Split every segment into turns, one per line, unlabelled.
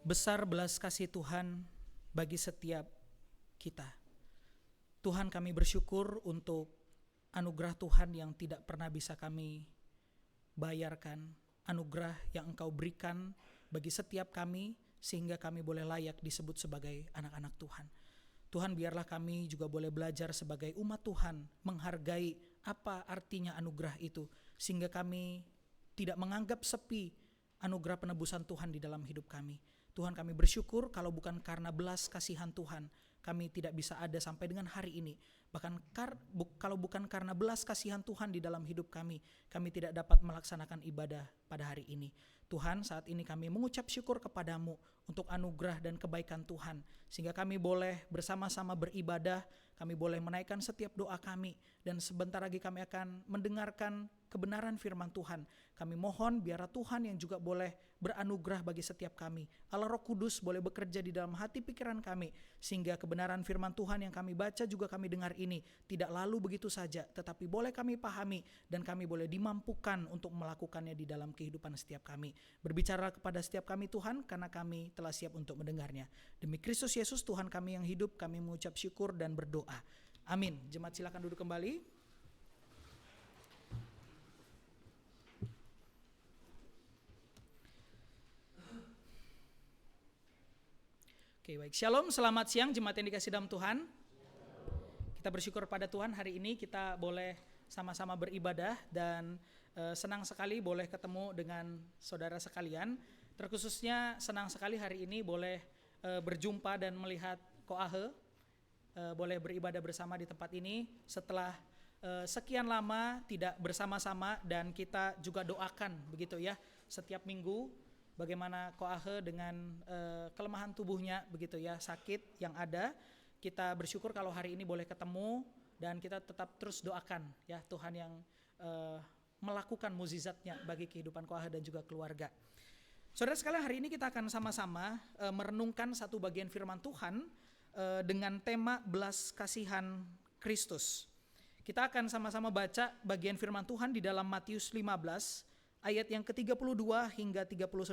Besar belas kasih Tuhan bagi setiap kita. Tuhan, kami bersyukur untuk anugerah Tuhan yang tidak pernah bisa kami bayarkan, anugerah yang Engkau berikan bagi setiap kami sehingga kami boleh layak disebut sebagai anak-anak Tuhan. Tuhan, biarlah kami juga boleh belajar sebagai umat Tuhan menghargai apa artinya anugerah itu, sehingga kami tidak menganggap sepi anugerah penebusan Tuhan di dalam hidup kami. Tuhan, kami bersyukur kalau bukan karena belas kasihan Tuhan, kami tidak bisa ada sampai dengan hari ini. Bahkan kalau bukan karena belas kasihan Tuhan di dalam hidup kami tidak dapat melaksanakan ibadah pada hari ini. Tuhan, saat ini kami mengucap syukur kepadamu untuk anugerah dan kebaikan Tuhan, sehingga kami boleh bersama-sama beribadah, kami boleh menaikkan setiap doa kami, dan sebentar lagi kami akan mendengarkan kebenaran firman Tuhan. Kami mohon biarlah Tuhan yang juga boleh beranugerah bagi setiap kami. Allah Roh Kudus boleh bekerja di dalam hati pikiran kami, sehingga kebenaran firman Tuhan yang kami baca juga kami dengar ini tidak lalu begitu saja, tetapi boleh kami pahami dan kami boleh dimampukan untuk melakukannya di dalam kehidupan setiap kami. Berbicara kepada setiap kami Tuhan, karena kami telah siap untuk mendengarnya. Demi Kristus Yesus Tuhan kami yang hidup, kami mengucap syukur dan berdoa. Amin. Jemaat silakan duduk kembali. Oke, baik. Shalom, selamat siang jemaat yang dikasih dalam Tuhan. Kita bersyukur pada Tuhan hari ini kita boleh sama-sama beribadah dan senang sekali boleh ketemu dengan saudara sekalian. Terkhususnya senang sekali hari ini boleh berjumpa dan melihat Koahe, boleh beribadah bersama di tempat ini setelah sekian lama tidak bersama-sama, dan kita juga doakan begitu ya setiap minggu bagaimana Koahe dengan kelemahan tubuhnya begitu ya, sakit yang ada. Kita bersyukur kalau hari ini boleh ketemu dan kita tetap terus doakan ya Tuhan yang melakukan mukjizatnya bagi kehidupan Koahe dan juga keluarga. Saudara sekalian, hari ini kita akan sama-sama merenungkan satu bagian firman Tuhan dengan tema belas kasihan Kristus. Kita akan sama-sama baca bagian firman Tuhan di dalam Matius 15 ayat yang ke-32 hingga 39.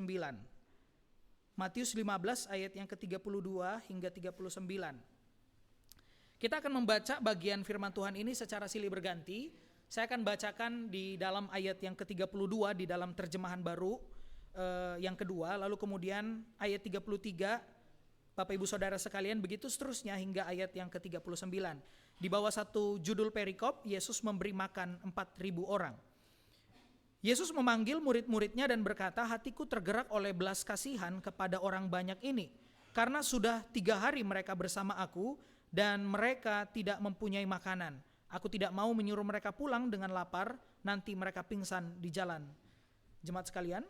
Matius 15 ayat yang ke-32 hingga 39. Kita akan membaca bagian firman Tuhan ini secara silih berganti. Saya akan bacakan di dalam ayat yang ke-32 di dalam terjemahan baru yang kedua, lalu kemudian ayat 33, Bapak Ibu Saudara sekalian, begitu seterusnya hingga ayat yang ke-39. Di bawah satu judul perikop, Yesus memberi makan 4.000 orang. Yesus memanggil murid-muridnya dan berkata, hatiku tergerak oleh belas kasihan kepada orang banyak ini, karena sudah 3 hari mereka bersama aku dan mereka tidak mempunyai makanan. Aku tidak mau menyuruh mereka pulang dengan lapar, nanti mereka pingsan di jalan. Jemaat sekalian,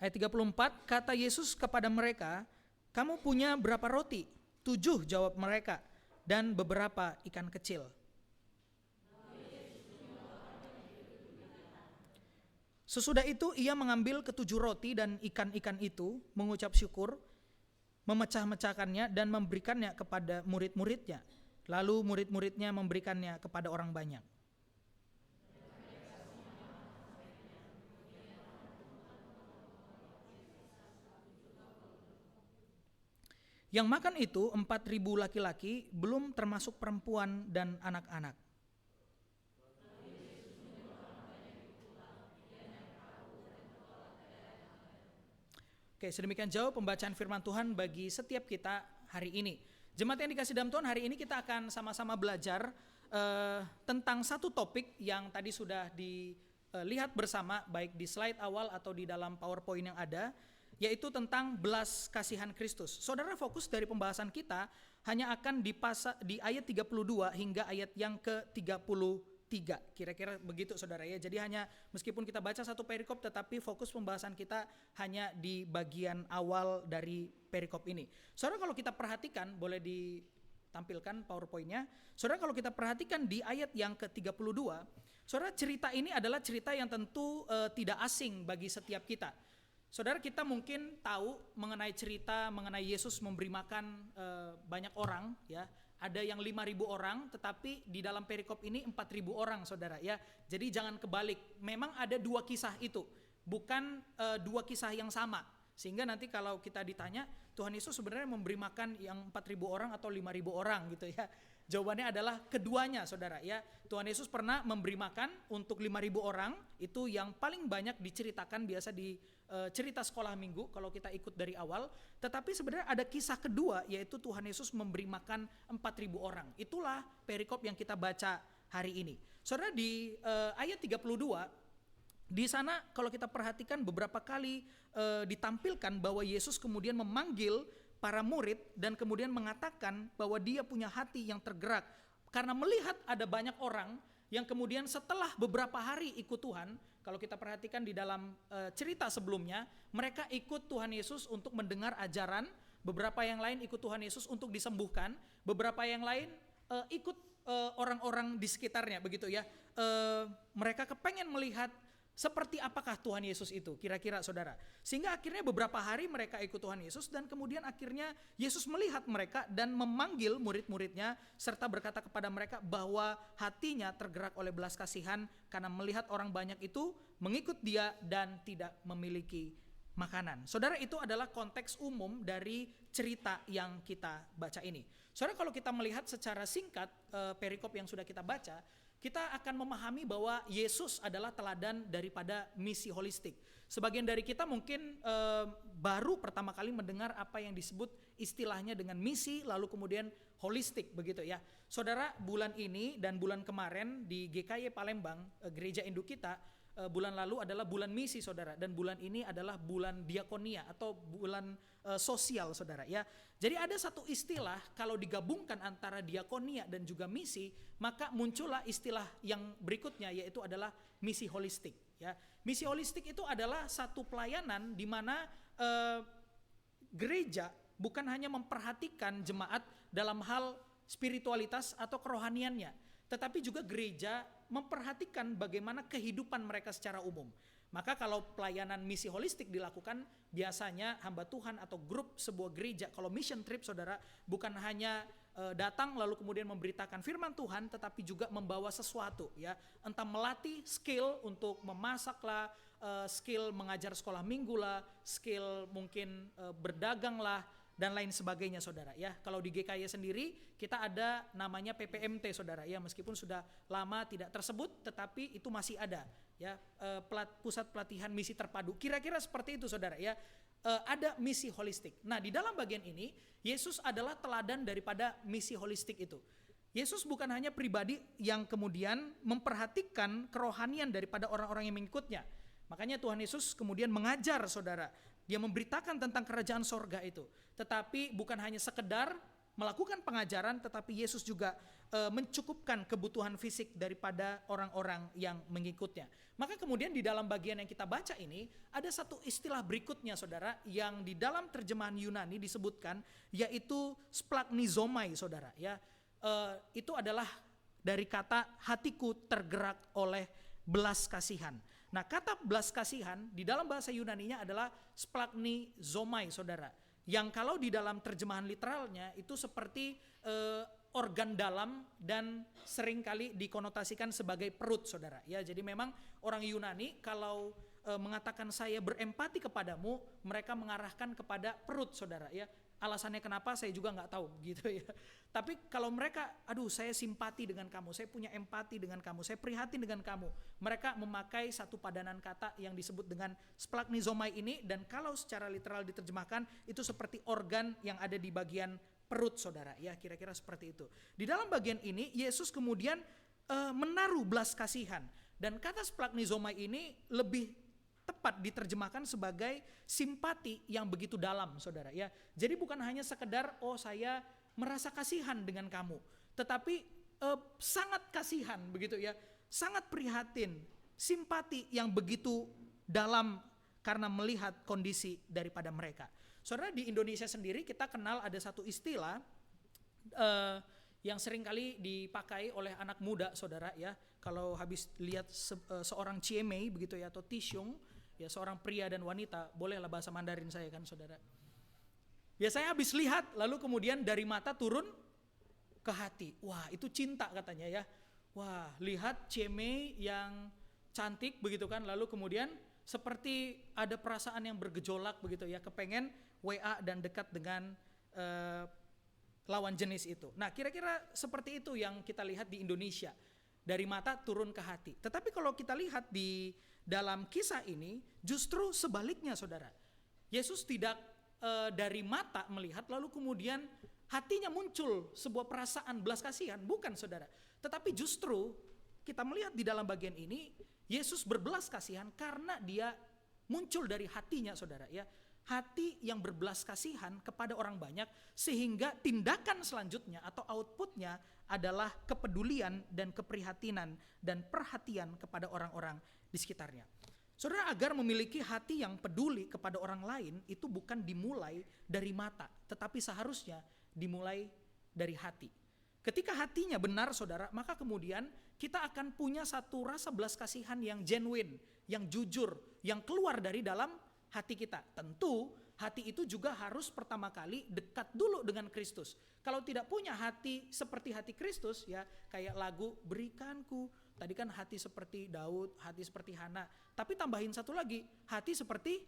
ayat 34, kata Yesus kepada mereka, kamu punya berapa roti? 7, jawab mereka, dan beberapa ikan kecil. Sesudah itu ia mengambil ke-7 roti dan ikan-ikan itu, mengucap syukur, memecah-mecahkannya dan memberikannya kepada murid-muridnya. Lalu murid-muridnya memberikannya kepada orang banyak. Yang makan itu 4.000 laki-laki, belum termasuk perempuan dan anak-anak. Oke, sedemikian jauh pembacaan firman Tuhan bagi setiap kita hari ini. Jemaat yang dikasih dalam Tuhan, hari ini kita akan sama-sama belajar tentang satu topik yang tadi sudah dilihat bersama baik di slide awal atau di dalam PowerPoint yang ada, yaitu tentang belas kasihan Kristus. Saudara, fokus dari pembahasan kita hanya akan di ayat 32 hingga ayat yang ke-33. Kira-kira begitu saudara ya. Jadi hanya meskipun kita baca satu perikop, tetapi fokus pembahasan kita hanya di bagian awal dari perikop ini. Saudara, kalau kita perhatikan, boleh ditampilkan PowerPoint-nya. Saudara, kalau kita perhatikan di ayat yang ke-32, saudara, cerita ini adalah cerita yang tentu tidak asing bagi setiap kita. Saudara, kita mungkin tahu mengenai cerita mengenai Yesus memberi makan banyak orang, ya. Ada yang 5.000 orang, tetapi di dalam perikop ini 4.000 orang, saudara, ya. Jadi jangan kebalik. Memang ada dua kisah itu, bukan dua kisah yang sama. Sehingga nanti kalau kita ditanya, Tuhan Yesus sebenarnya memberi makan yang 4.000 orang atau 5.000 orang gitu ya. Jawabannya adalah keduanya, saudara, ya. Tuhan Yesus pernah memberi makan untuk 5.000 orang, itu yang paling banyak diceritakan biasa di cerita sekolah minggu kalau kita ikut dari awal. Tetapi sebenarnya ada kisah kedua, yaitu Tuhan Yesus memberi makan 4.000 orang. Itulah perikop yang kita baca hari ini. Saudara, di ayat 32, di sana kalau kita perhatikan beberapa kali ditampilkan bahwa Yesus kemudian memanggil para murid dan kemudian mengatakan bahwa dia punya hati yang tergerak karena melihat ada banyak orang yang kemudian setelah beberapa hari ikut Tuhan. Kalau kita perhatikan di dalam cerita sebelumnya, mereka ikut Tuhan Yesus untuk mendengar ajaran, beberapa yang lain ikut Tuhan Yesus untuk disembuhkan, beberapa yang lain ikut orang-orang di sekitarnya, begitu ya. Mereka kepengen melihat seperti apakah Tuhan Yesus itu, kira-kira saudara. Sehingga akhirnya beberapa hari mereka ikut Tuhan Yesus dan kemudian akhirnya Yesus melihat mereka dan memanggil murid-muridnya serta berkata kepada mereka bahwa hatinya tergerak oleh belas kasihan karena melihat orang banyak itu mengikut dia dan tidak memiliki makanan. Saudara, itu adalah konteks umum dari cerita yang kita baca ini. Saudara, kalau kita melihat secara singkat perikop yang sudah kita baca, kita akan memahami bahwa Yesus adalah teladan daripada misi holistik. Sebagian dari kita mungkin baru pertama kali mendengar apa yang disebut istilahnya dengan misi lalu kemudian holistik, begitu ya. Saudara, bulan ini dan bulan kemarin di GKY Palembang, gereja induk kita, bulan lalu adalah bulan misi, saudara, dan bulan ini adalah bulan diakonia atau bulan sosial, saudara, ya. Jadi ada satu istilah kalau digabungkan antara diakonia dan juga misi, maka muncullah istilah yang berikutnya, yaitu adalah misi holistik, ya. Misi holistik itu adalah satu pelayanan di mana gereja bukan hanya memperhatikan jemaat dalam hal spiritualitas atau kerohaniannya, tetapi juga gereja memperhatikan bagaimana kehidupan mereka secara umum. Maka kalau pelayanan misi holistik dilakukan, biasanya hamba Tuhan atau grup sebuah gereja, kalau mission trip, saudara, bukan hanya datang lalu kemudian memberitakan firman Tuhan, tetapi juga membawa sesuatu, ya. Entah melatih skill untuk memasak lah, skill mengajar sekolah minggu lah, skill mungkin berdagang lah, dan lain sebagainya, saudara, ya. Kalau di GKY sendiri kita ada namanya PPMT, saudara, ya, meskipun sudah lama tidak tersebut, tetapi itu masih ada, ya, pusat pelatihan misi terpadu, kira-kira seperti itu, saudara, ya. Ada misi holistik. Nah, di dalam bagian ini Yesus adalah teladan daripada misi holistik itu. Yesus bukan hanya pribadi yang kemudian memperhatikan kerohanian daripada orang-orang yang mengikutnya. Makanya Tuhan Yesus kemudian mengajar, saudara. Dia memberitakan tentang kerajaan sorga itu. Tetapi bukan hanya sekedar melakukan pengajaran, tetapi Yesus juga mencukupkan kebutuhan fisik daripada orang-orang yang mengikutnya. Maka kemudian di dalam bagian yang kita baca ini, ada satu istilah berikutnya, saudara, yang di dalam terjemahan Yunani disebutkan, yaitu splagnizomai, saudara, ya. Itu adalah dari kata hatiku tergerak oleh belas kasihan. Nah, kata belas kasihan di dalam bahasa Yunaninya adalah splagnizomai, saudara. Yang kalau di dalam terjemahan literalnya itu seperti organ dalam dan seringkali dikonotasikan sebagai perut, saudara. Ya, jadi memang orang Yunani kalau mengatakan saya berempati kepadamu, mereka mengarahkan kepada perut, saudara. Ya, alasannya kenapa saya juga nggak tahu, gitu ya. Tapi kalau mereka, aduh, saya simpati dengan kamu, saya punya empati dengan kamu, saya prihatin dengan kamu, mereka memakai satu padanan kata yang disebut dengan splagnizomai ini, dan kalau secara literal diterjemahkan itu seperti organ yang ada di bagian perut, saudara, ya, kira-kira seperti itu. Di dalam bagian ini Yesus kemudian menaruh belas kasihan, dan kata splagnizomai ini lebih tepat diterjemahkan sebagai simpati yang begitu dalam, saudara, ya. Jadi bukan hanya sekedar saya merasa kasihan dengan kamu, tetapi sangat kasihan, begitu ya, sangat prihatin, simpati yang begitu dalam karena melihat kondisi daripada mereka. Saudara, di Indonesia sendiri kita kenal ada satu istilah yang seringkali dipakai oleh anak muda, saudara, ya. Kalau habis lihat seorang Ciemei, begitu ya, atau Tisyung, ya seorang pria dan wanita, bolehlah bahasa Mandarin saya kan saudara. Biasanya habis lihat lalu kemudian dari mata turun ke hati. Wah, itu cinta katanya ya. Wah, lihat Ceme yang cantik begitu kan, lalu kemudian seperti ada perasaan yang bergejolak begitu ya, kepengen WA dan dekat dengan lawan jenis itu. Nah, kira-kira seperti itu yang kita lihat di Indonesia. Dari mata turun ke hati. Tetapi kalau kita lihat di dalam kisah ini justru sebaliknya saudara. Yesus tidak dari mata melihat lalu kemudian hatinya muncul sebuah perasaan belas kasihan, bukan saudara. Tetapi justru kita melihat di dalam bagian ini Yesus berbelas kasihan karena dia muncul dari hatinya saudara ya. Hati yang berbelas kasihan kepada orang banyak sehingga tindakan selanjutnya atau outputnya adalah kepedulian dan keprihatinan dan perhatian kepada orang-orang di sekitarnya. Saudara, agar memiliki hati yang peduli kepada orang lain itu bukan dimulai dari mata, tetapi seharusnya dimulai dari hati. Ketika hatinya benar saudara, maka kemudian kita akan punya satu rasa belas kasihan yang genuine, yang jujur, yang keluar dari dalam hati kita. Tentu hati itu juga harus pertama kali dekat dulu dengan Kristus. Kalau tidak punya hati seperti hati Kristus ya, kayak lagu Berikanku, tadi kan hati seperti Daud, hati seperti Hana, tapi tambahin satu lagi, hati seperti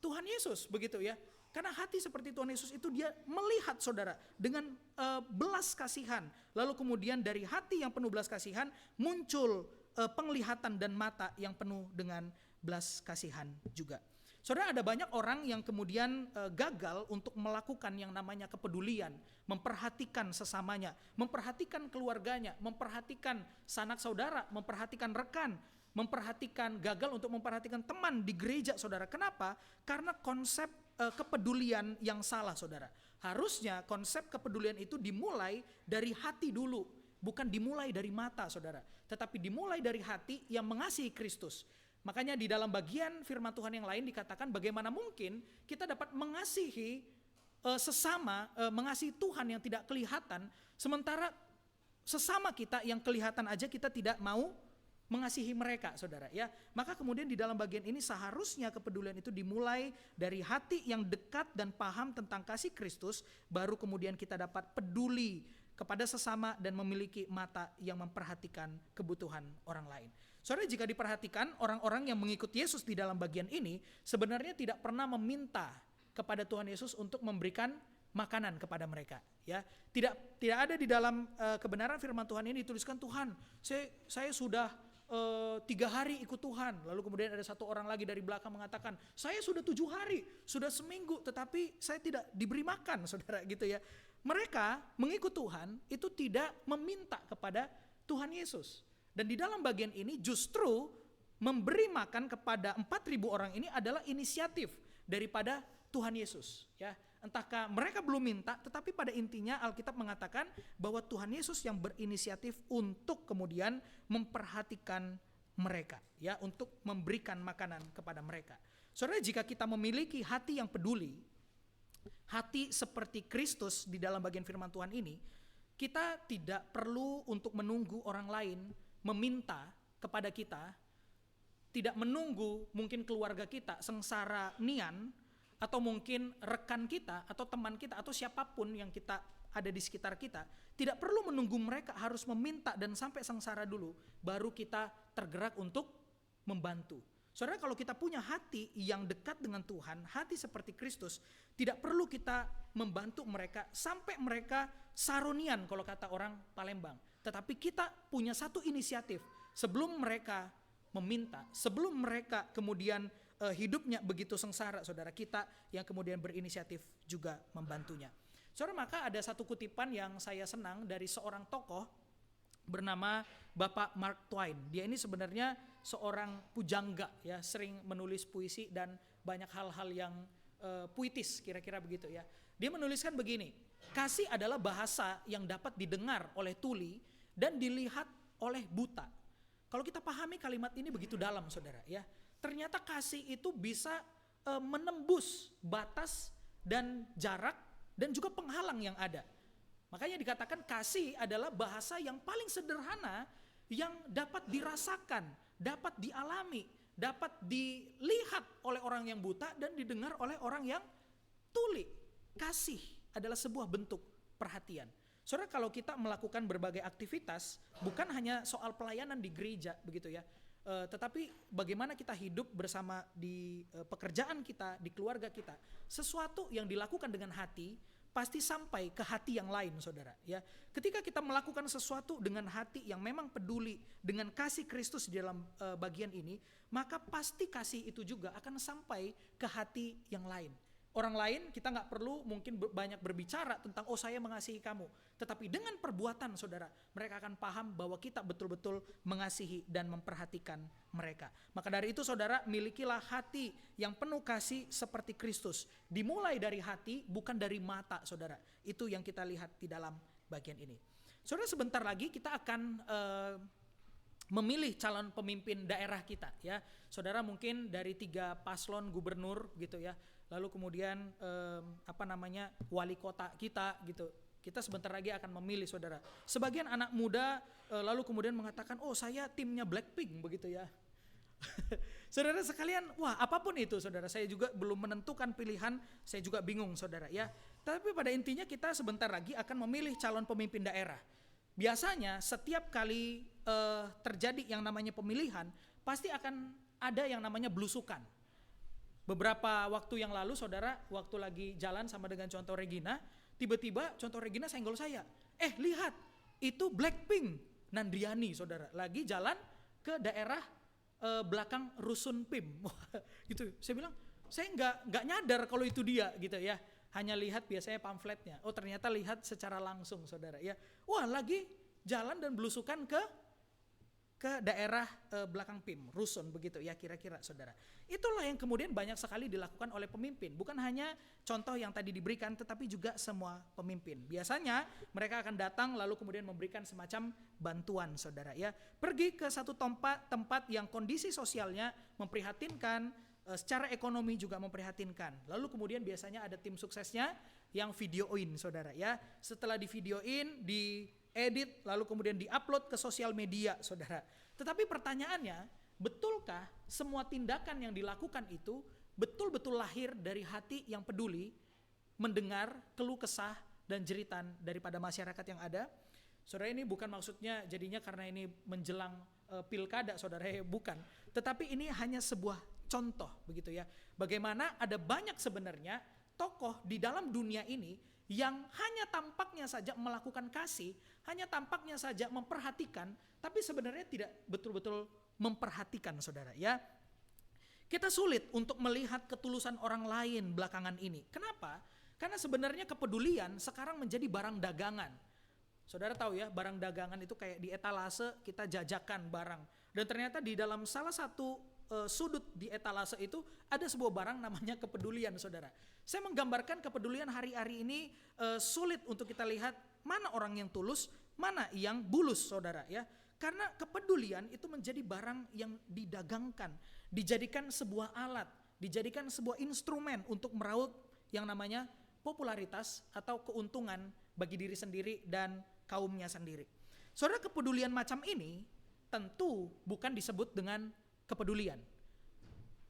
Tuhan Yesus begitu ya. Karena hati seperti Tuhan Yesus itu dia melihat saudara dengan belas kasihan. Lalu kemudian dari hati yang penuh belas kasihan muncul penglihatan dan mata yang penuh dengan belas kasihan juga. Saudara, ada banyak orang yang kemudian gagal untuk melakukan yang namanya kepedulian, memperhatikan sesamanya, memperhatikan keluarganya, memperhatikan sanak saudara, memperhatikan rekan, gagal untuk memperhatikan teman di gereja saudara. Kenapa? Karena konsep kepedulian yang salah saudara. Harusnya konsep kepedulian itu dimulai dari hati dulu, bukan dimulai dari mata saudara, tetapi dimulai dari hati yang mengasihi Kristus. Makanya di dalam bagian firman Tuhan yang lain dikatakan bagaimana mungkin kita dapat mengasihi sesama, mengasihi Tuhan yang tidak kelihatan, sementara sesama kita yang kelihatan aja kita tidak mau mengasihi mereka saudara ya. Maka kemudian di dalam bagian ini seharusnya kepedulian itu dimulai dari hati yang dekat dan paham tentang kasih Kristus, baru kemudian kita dapat peduli kepada sesama dan memiliki mata yang memperhatikan kebutuhan orang lain. Saudara, jika diperhatikan orang-orang yang mengikut Yesus di dalam bagian ini sebenarnya tidak pernah meminta kepada Tuhan Yesus untuk memberikan makanan kepada mereka ya. Tidak ada di dalam kebenaran firman Tuhan ini dituliskan Tuhan saya sudah 3 hari ikut Tuhan, lalu kemudian ada satu orang lagi dari belakang mengatakan saya sudah 7 hari, sudah seminggu tetapi saya tidak diberi makan saudara gitu ya. Mereka mengikut Tuhan itu tidak meminta kepada Tuhan Yesus. Dan di dalam bagian ini justru memberi makan kepada 4.000 orang ini adalah inisiatif daripada Tuhan Yesus ya. Entahkah mereka belum minta, tetapi pada intinya Alkitab mengatakan bahwa Tuhan Yesus yang berinisiatif untuk kemudian memperhatikan mereka ya, untuk memberikan makanan kepada mereka. Saudara, jika kita memiliki hati yang peduli, hati seperti Kristus di dalam bagian firman Tuhan ini, kita tidak perlu untuk menunggu orang lain meminta kepada kita, tidak menunggu mungkin keluarga kita sengsara nian, atau mungkin rekan kita atau teman kita atau siapapun yang kita ada di sekitar kita, tidak perlu menunggu mereka harus meminta dan sampai sengsara dulu baru kita tergerak untuk membantu. Saudara, kalau kita punya hati yang dekat dengan Tuhan, hati seperti Kristus, tidak perlu kita membantu mereka sampai mereka saronian kalau kata orang Palembang. Tetapi kita punya satu inisiatif sebelum mereka meminta, sebelum mereka kemudian hidupnya begitu sengsara, saudara, kita yang kemudian berinisiatif juga membantunya. Saudara, maka ada satu kutipan yang saya senang dari seorang tokoh bernama Bapak Mark Twain. Dia ini sebenarnya seorang pujangga ya, sering menulis puisi dan banyak hal-hal yang puitis kira-kira begitu ya. Dia menuliskan begini, kasih adalah bahasa yang dapat didengar oleh tuli dan dilihat oleh buta. Kalau kita pahami kalimat ini begitu dalam saudara ya. Ternyata kasih itu bisa menembus batas dan jarak dan juga penghalang yang ada. Makanya dikatakan kasih adalah bahasa yang paling sederhana yang dapat dirasakan, dapat dialami, dapat dilihat oleh orang yang buta dan didengar oleh orang yang tuli. Kasih adalah sebuah bentuk perhatian. Saudara, kalau kita melakukan berbagai aktivitas, bukan hanya soal pelayanan di gereja begitu ya, tetapi bagaimana kita hidup bersama di pekerjaan kita, di keluarga kita. Sesuatu yang dilakukan dengan hati pasti sampai ke hati yang lain, saudara. Ya, ketika kita melakukan sesuatu dengan hati yang memang peduli dengan kasih Kristus di dalam bagian ini, maka pasti kasih itu juga akan sampai ke hati yang lain. Orang lain kita nggak perlu mungkin banyak berbicara tentang oh saya mengasihi kamu. Tetapi dengan perbuatan saudara, mereka akan paham bahwa kita betul-betul mengasihi dan memperhatikan mereka. Maka dari itu saudara, milikilah hati yang penuh kasih seperti Kristus. Dimulai dari hati, bukan dari mata saudara. Itu yang kita lihat di dalam bagian ini. Saudara, sebentar lagi kita akan memilih calon pemimpin daerah kita ya. Saudara, mungkin dari 3 paslon gubernur gitu ya. Lalu kemudian wali kota kita gitu. Kita sebentar lagi akan memilih saudara. Sebagian anak muda lalu kemudian mengatakan, oh saya timnya Blackpink begitu ya. Saudara sekalian, wah apapun itu saudara, saya juga belum menentukan pilihan, saya juga bingung saudara ya. Tapi pada intinya kita sebentar lagi akan memilih calon pemimpin daerah. Biasanya setiap kali terjadi yang namanya pemilihan, pasti akan ada yang namanya belusukan. Beberapa waktu yang lalu saudara, waktu lagi jalan sama dengan Contoh Regina, tiba-tiba Contoh Regina senggol saya. Lihat, itu Blackpink, Nandriani saudara, lagi jalan ke daerah belakang Rusun PIM. Gitu. Saya bilang, saya nggak nyadar kalau itu dia gitu ya. Hanya lihat biasanya pamfletnya. Oh ternyata lihat secara langsung saudara ya. Wah lagi jalan dan belusukan ke daerah belakang PIM, Rusun begitu ya kira-kira saudara. Itulah yang kemudian banyak sekali dilakukan oleh pemimpin. Bukan hanya contoh yang tadi diberikan, tetapi juga semua pemimpin. Biasanya mereka akan datang lalu kemudian memberikan semacam bantuan saudara ya. Pergi ke satu tempat yang kondisi sosialnya memprihatinkan, secara ekonomi juga memprihatinkan. Lalu kemudian biasanya ada tim suksesnya yang videoin saudara ya. Setelah di videoin, diedit, lalu kemudian diupload ke sosial media saudara. Tetapi pertanyaannya, betulkah semua tindakan yang dilakukan itu betul-betul lahir dari hati yang peduli, mendengar keluh kesah dan jeritan daripada masyarakat yang ada? Saudara, ini bukan maksudnya jadinya karena ini menjelang pilkada saudara, bukan. Tetapi ini hanya sebuah contoh begitu ya. Bagaimana ada banyak sebenarnya tokoh di dalam dunia ini yang hanya tampaknya saja melakukan kasih, hanya tampaknya saja memperhatikan, tapi sebenarnya tidak betul-betul memperhatikan saudara ya. Kita sulit untuk melihat ketulusan orang lain belakangan ini. Kenapa? Karena sebenarnya kepedulian sekarang menjadi barang dagangan. Saudara tahu ya, barang dagangan itu kayak di etalase kita jajakan barang. Dan ternyata di dalam salah satu sudut di etalase itu ada sebuah barang namanya kepedulian saudara. Saya menggambarkan kepedulian hari-hari ini sulit untuk kita lihat mana orang yang tulus, mana yang bulus saudara ya. Karena kepedulian itu menjadi barang yang didagangkan, dijadikan sebuah alat, dijadikan sebuah instrumen untuk meraup yang namanya popularitas atau keuntungan bagi diri sendiri dan kaumnya sendiri. Saudara, kepedulian macam ini tentu bukan disebut dengan kepedulian.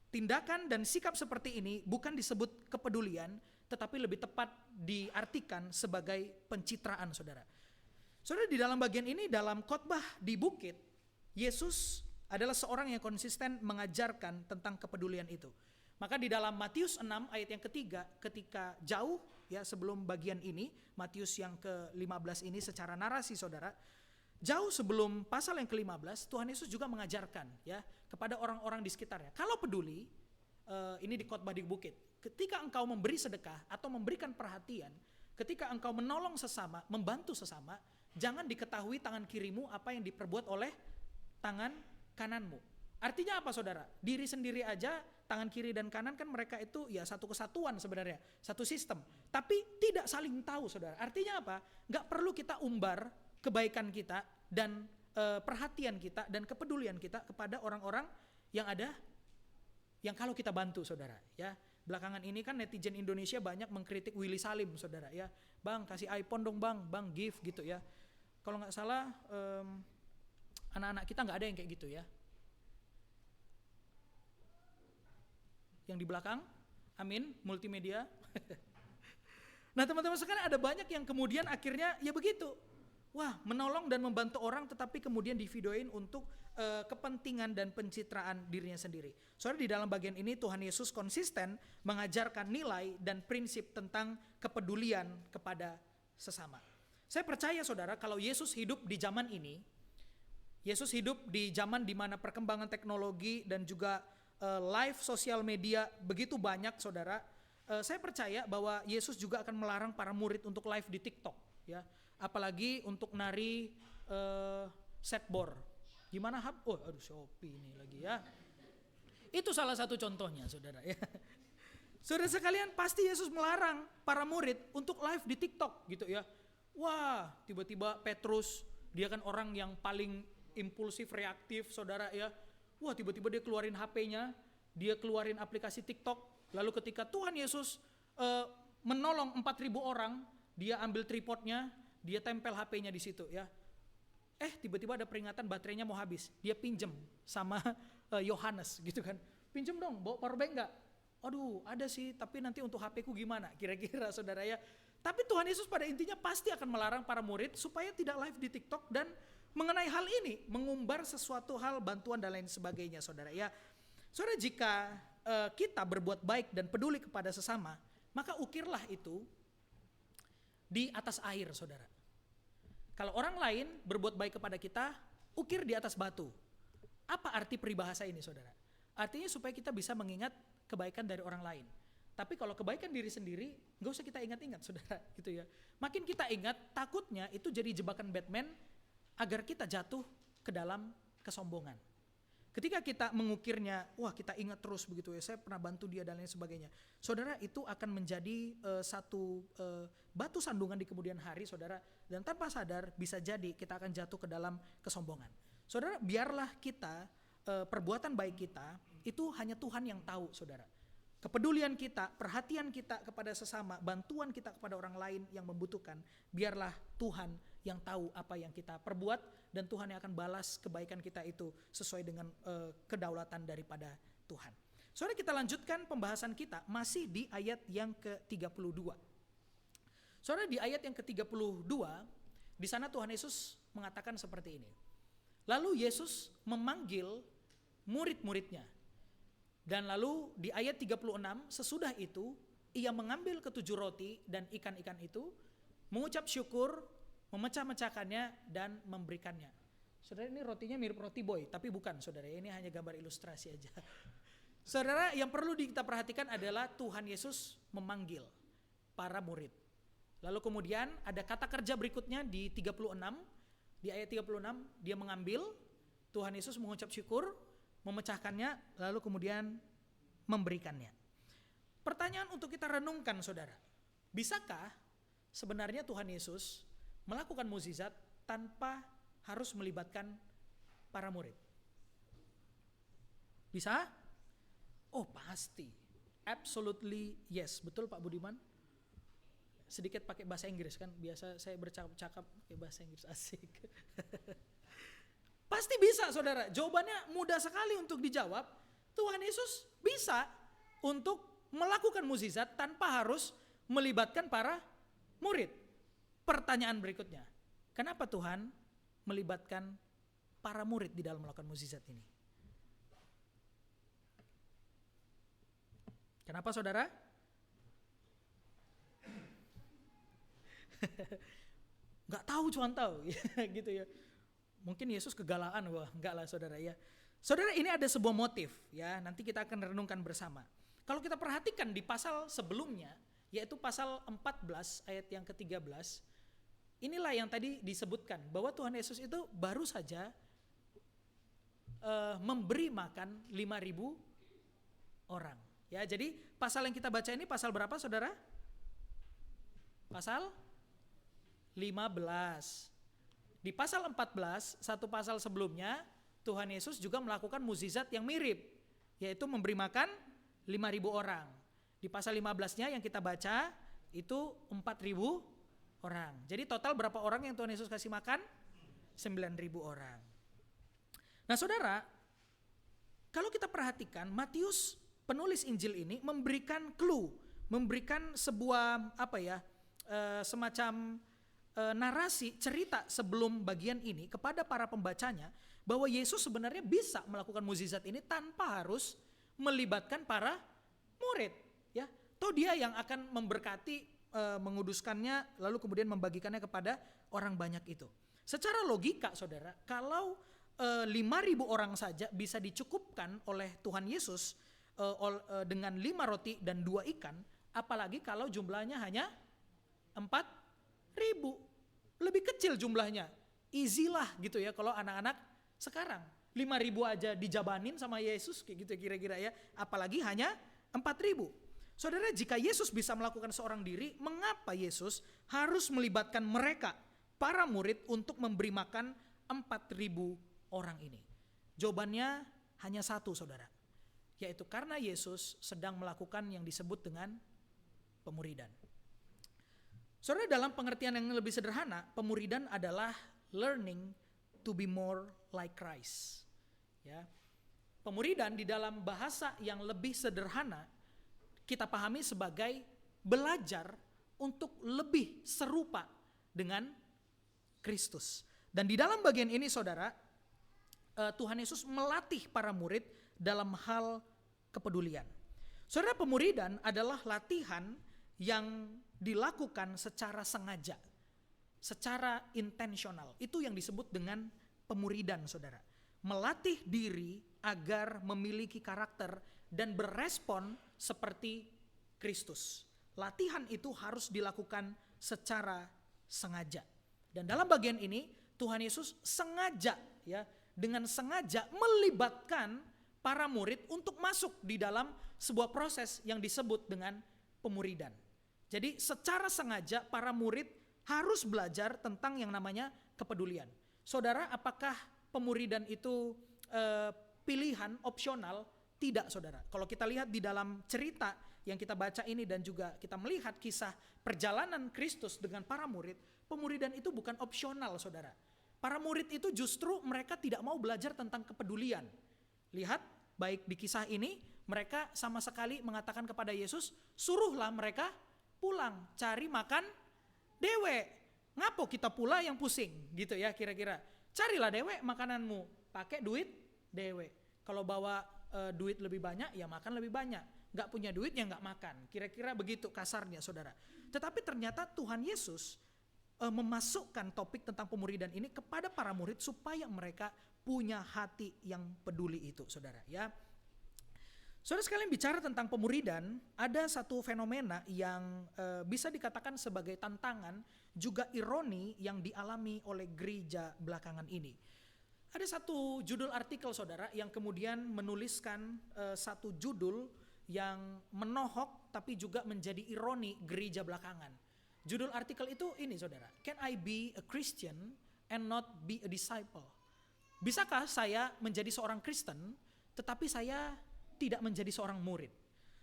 Tindakan dan sikap seperti ini bukan disebut kepedulian, tetapi lebih tepat diartikan sebagai pencitraan saudara. Saudara, di dalam bagian ini, dalam khotbah di bukit, Yesus adalah seorang yang konsisten mengajarkan tentang kepedulian itu. Maka di dalam Matius 6 ayat yang ketiga, ketika jauh ya sebelum bagian ini, Matius yang ke-15 ini secara narasi saudara, jauh sebelum pasal yang ke-15, Tuhan Yesus juga mengajarkan ya kepada orang-orang di sekitarnya. Kalau peduli, ini di khotbah di bukit, ketika engkau memberi sedekah atau memberikan perhatian, ketika engkau menolong sesama, membantu sesama, jangan diketahui tangan kirimu apa yang diperbuat oleh tangan kananmu. Artinya apa saudara? Diri sendiri aja, tangan kiri dan kanan kan mereka itu ya satu kesatuan sebenarnya, satu sistem. Tapi tidak saling tahu saudara. Artinya apa? Gak perlu kita umbar kebaikan kita dan perhatian kita dan kepedulian kita kepada orang-orang yang ada, yang kalau kita bantu saudara ya. Belakangan ini kan netizen Indonesia banyak mengkritik Willy Salim saudara ya. Bang kasih iPhone dong bang give gitu ya. Kalau gak salah anak-anak kita gak ada yang kayak gitu ya. yang di belakang. Amin, multimedia. Nah teman-teman sekalian, ada banyak yang kemudian akhirnya ya begitu. Wah, menolong dan membantu orang tetapi kemudian divideoin untuk kepentingan dan pencitraan dirinya sendiri. Soalnya di dalam bagian ini Tuhan Yesus konsisten mengajarkan nilai dan prinsip tentang kepedulian kepada sesama. Saya percaya saudara, kalau Yesus hidup di zaman ini, Yesus hidup di zaman di mana perkembangan teknologi dan juga live sosial media begitu banyak saudara. Saya percaya bahwa Yesus juga akan melarang para murid untuk live di TikTok, ya. Apalagi untuk nari setboard. Gimana Hab? Oh, aduh Shopee ini lagi ya. Itu salah satu contohnya, saudara ya. Saudara sekalian, pasti Yesus melarang para murid untuk live di TikTok gitu ya. Wah, tiba-tiba Petrus, dia kan orang yang paling impulsif, reaktif, saudara ya. Wah, tiba-tiba dia keluarin HP-nya, dia keluarin aplikasi TikTok. Lalu ketika Tuhan Yesus menolong 4.000 orang, dia ambil tripodnya, dia tempel HP-nya di situ ya. Tiba-tiba ada peringatan baterainya mau habis. Dia pinjem sama Yohanes gitu kan. Pinjem dong, bawa powerbank enggak? Aduh, ada sih, tapi nanti untuk HP-ku gimana? Kira-kira saudara ya. Tapi Tuhan Yesus pada intinya pasti akan melarang para murid supaya tidak live di TikTok dan mengenai hal ini, mengumbar sesuatu hal, bantuan dan lain sebagainya saudara ya. Saudara, jika kita berbuat baik dan peduli kepada sesama, maka ukirlah itu di atas air saudara. Kalau orang lain berbuat baik kepada kita, ukir di atas batu. Apa arti peribahasa ini saudara? Artinya supaya kita bisa mengingat kebaikan dari orang lain. Tapi kalau kebaikan diri sendiri, gak usah kita ingat-ingat saudara gitu ya. Makin kita ingat, takutnya itu jadi jebakan Batman agar kita jatuh ke dalam kesombongan. Ketika kita mengukirnya, wah kita ingat terus begitu ya, saya pernah bantu dia dan lain sebagainya. Saudara, itu akan menjadi satu batu sandungan di kemudian hari saudara. Dan tanpa sadar bisa jadi kita akan jatuh ke dalam kesombongan. Saudara, biarlah kita, perbuatan baik kita, itu hanya Tuhan yang tahu saudara. Kepedulian kita, perhatian kita kepada sesama, bantuan kita kepada orang lain yang membutuhkan, biarlah Tuhan yang tahu apa yang kita perbuat dan Tuhan yang akan balas kebaikan kita itu sesuai dengan kedaulatan daripada Tuhan. Saudara, kita lanjutkan pembahasan kita masih di ayat yang ke-32. Saudara, di ayat yang ke-32 di sana Tuhan Yesus mengatakan seperti ini. Lalu Yesus memanggil murid-muridnya. Dan lalu di ayat 36 sesudah itu ia mengambil ketujuh roti dan ikan-ikan itu, mengucap syukur, memecah-mecahkannya dan memberikannya. Saudara, ini rotinya mirip roti boy, tapi bukan saudara, ini hanya gambar ilustrasi aja. Saudara, yang perlu kita perhatikan adalah Tuhan Yesus memanggil para murid. Lalu kemudian ada kata kerja berikutnya di 36, di ayat 36 dia mengambil, Tuhan Yesus mengucap syukur, memecahkannya, lalu kemudian memberikannya. Pertanyaan untuk kita renungkan saudara, bisakah sebenarnya Tuhan Yesus melakukan mukjizat tanpa harus melibatkan para murid? Bisa? Oh pasti, absolutely yes. Betul Pak Budiman? Sedikit pakai bahasa Inggris kan, biasa saya bercakap-cakap pakai bahasa Inggris, asik. Pasti bisa saudara, jawabannya mudah sekali untuk dijawab. Tuhan Yesus bisa untuk melakukan mukjizat tanpa harus melibatkan para murid. Pertanyaan berikutnya, kenapa Tuhan melibatkan para murid di dalam melakukan mukjizat ini? Kenapa saudara? Gak tahu, cuman tahu gitu ya. Mungkin Yesus kegalaan, wah enggak lah saudara ya. Saudara, ini ada sebuah motif ya, nanti kita akan renungkan bersama. Kalau kita perhatikan di pasal sebelumnya, yaitu pasal 14 ayat yang ke-13, inilah yang tadi disebutkan bahwa Tuhan Yesus itu baru saja memberi makan 5.000 orang. Ya, jadi pasal yang kita baca ini pasal berapa saudara? Pasal 15. Di pasal 14, satu pasal sebelumnya, Tuhan Yesus juga melakukan mukjizat yang mirip, yaitu memberi makan 5.000 orang. Di pasal 15-nya yang kita baca, itu 4.000 orang. Jadi total berapa orang yang Tuhan Yesus kasih makan? 9.000 orang. Nah saudara, kalau kita perhatikan Matius penulis Injil ini memberikan clue, memberikan sebuah semacam narasi cerita sebelum bagian ini kepada para pembacanya bahwa Yesus sebenarnya bisa melakukan mukjizat ini tanpa harus melibatkan para murid, ya. Toh dia yang akan memberkati, menguduskannya, lalu kemudian membagikannya kepada orang banyak itu. Secara logika, saudara, kalau 5.000 orang saja bisa dicukupkan oleh Tuhan Yesus dengan 5 roti dan 2 ikan, apalagi kalau jumlahnya hanya 4.000, lebih kecil jumlahnya. Easy lah gitu ya kalau anak-anak sekarang. 5.000 aja dijabanin sama Yesus kayak gitu kira-kira ya, apalagi hanya 4.000. Saudara, jika Yesus bisa melakukan seorang diri, mengapa Yesus harus melibatkan mereka, para murid, untuk memberi makan 4.000 orang ini? Jawabannya hanya satu, saudara, yaitu karena Yesus sedang melakukan yang disebut dengan pemuridan. Saudara, dalam pengertian yang lebih sederhana, pemuridan adalah learning to be more like Christ. Ya. Pemuridan di dalam bahasa yang lebih sederhana kita pahami sebagai belajar untuk lebih serupa dengan Kristus. Dan di dalam bagian ini, saudara, Tuhan Yesus melatih para murid dalam hal kepedulian. Saudara, pemuridan adalah latihan yang dilakukan secara sengaja, secara intensional. Itu yang disebut dengan pemuridan, saudara. Melatih diri agar memiliki karakter dan berespon seperti Kristus. Latihan itu harus dilakukan secara sengaja. Dan dalam bagian ini Tuhan Yesus sengaja, ya, dengan sengaja melibatkan para murid untuk masuk di dalam sebuah proses yang disebut dengan pemuridan. Jadi secara sengaja para murid harus belajar tentang yang namanya kepedulian. Saudara, apakah pemuridan itu pilihan opsional? Tidak, saudara. Kalau kita lihat di dalam cerita yang kita baca ini dan juga kita melihat kisah perjalanan Kristus dengan para murid, pemuridan itu bukan opsional, saudara. Para murid itu justru mereka tidak mau belajar tentang kepedulian. Lihat, baik di kisah ini, mereka sama sekali mengatakan kepada Yesus, suruhlah mereka pulang, cari makan dewe. Ngapo kita pula yang pusing, gitu ya kira-kira. Carilah dewe makananmu, pakai duit dewe. Kalau bawa duit lebih banyak, ya makan lebih banyak. Gak punya duit, ya gak makan. Kira-kira begitu kasarnya, saudara. Tetapi ternyata Tuhan Yesus memasukkan topik tentang pemuridan ini kepada para murid supaya mereka punya hati yang peduli itu, saudara. Ya, saudara sekalian, bicara tentang pemuridan, ada satu fenomena yang bisa dikatakan sebagai tantangan, juga ironi yang dialami oleh gereja belakangan ini. Ada satu judul artikel, saudara, yang kemudian menuliskan satu judul yang menohok tapi juga menjadi ironi gereja belakangan. Judul artikel itu ini, saudara, Can I be a Christian and not be a disciple? Bisakah saya menjadi seorang Kristen tetapi saya tidak menjadi seorang murid?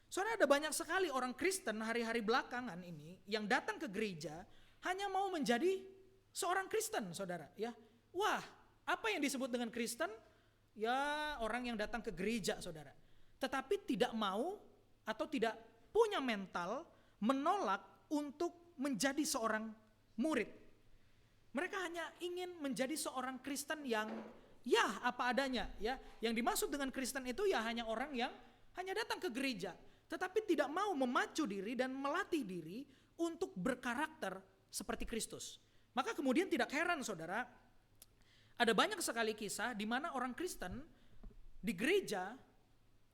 Saudara, ada banyak sekali orang Kristen hari-hari belakangan ini yang datang ke gereja hanya mau menjadi seorang Kristen, saudara, ya. Wah, apa yang disebut dengan Kristen? Ya, orang yang datang ke gereja, saudara. Tetapi tidak mau atau tidak punya mental menolak untuk menjadi seorang murid. Mereka hanya ingin menjadi seorang Kristen yang ya apa adanya, ya. Yang dimaksud dengan Kristen itu ya hanya orang yang hanya datang ke gereja, tetapi tidak mau memacu diri dan melatih diri untuk berkarakter seperti Kristus. Maka kemudian tidak heran, saudara, ada banyak sekali kisah di mana orang Kristen di gereja,